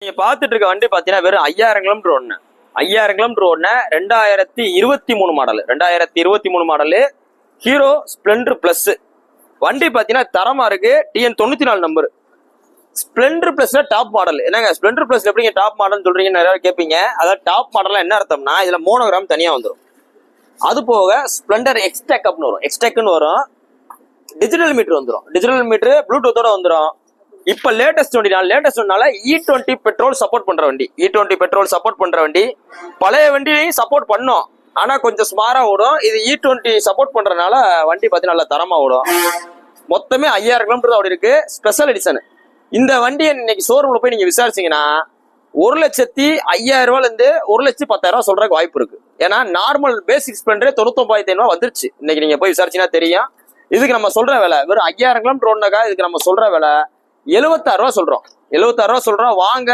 நீங்க பாத்துட்டு இருக்க வண்டி பாத்தீங்கன்னா வெறும் 5000 கிலோமீட்டர் ஓடுன 5000 கிலோமீட்டர் ஓடுன 2023 model 2023 model Hero Splendor Plus வண்டி பாத்தீங்கன்னா தரமா இருக்கு. TN 94 நம்பர் ஸ்பிளெண்டர் பிளஸ்ல டாப் மாடல். என்னங்க ஸ்பிளெண்டர் பிளஸ் எப்படிங்க டாப் மாடல் சொல்றீங்க நிறைய கேட்பீங்க. அதாவது டாப் மாடல் என்ன அர்த்தம்னா இதுல மோனோகிராம் தனியா வந்துடும். அது போக ஸ்பிளெண்டர் எக்ஸ்டெக் அப்படின்னு வரும், எக்ஸ்டெக்னு வரும். டிஜிட்டல் மீட்டர் வந்துடும், டிஜிட்டல் மீட்டர் ப்ளூடூத்தோட வந்துடும். இப்ப லேட்டஸ்ட் வண்டினால E20 பெட்ரோல் சப்போர்ட் பண்ற வண்டி, E20 பெட்ரோல் சப்போர்ட் பண்ற வண்டி. பழைய வண்டியையும் சப்போர்ட் பண்ணும், ஆனா கொஞ்சம் ஸ்மாரா ஓடும். இது E20 சப்போர்ட் பண்றதுனால வண்டி பார்த்தீங்கன்னா நல்லா தரமா ஓடும். மொத்தமே 5000 கிலோமீட்டர் தான் ஓடி இருக்கு. Special edition. இந்த வண்டியை இன்னைக்கு ஷோரூம்ல போய் நீங்க விசாரிச்சீங்கன்னா 1,05,000 இருந்து 1,10,000 சொல்றதுக்கு வாய்ப்பு இருக்கு. ஏன்னா நார்மல் பேசிக் ஸ்பிளெண்டரே 99,500 வந்துருச்சு. இன்னைக்கு நீங்க போய் விசாரிச்சீங்கன்னா தெரியும். இதுக்கு நம்ம சொல்ற விலை வெறும் 5000 கிலோமீட்டர் ஓடுனாக்கா இதுக்கு நம்ம சொல்ற விலை 76 ரூபா சொல்றோம். 76 ரூபா சொல்றோம். வாங்க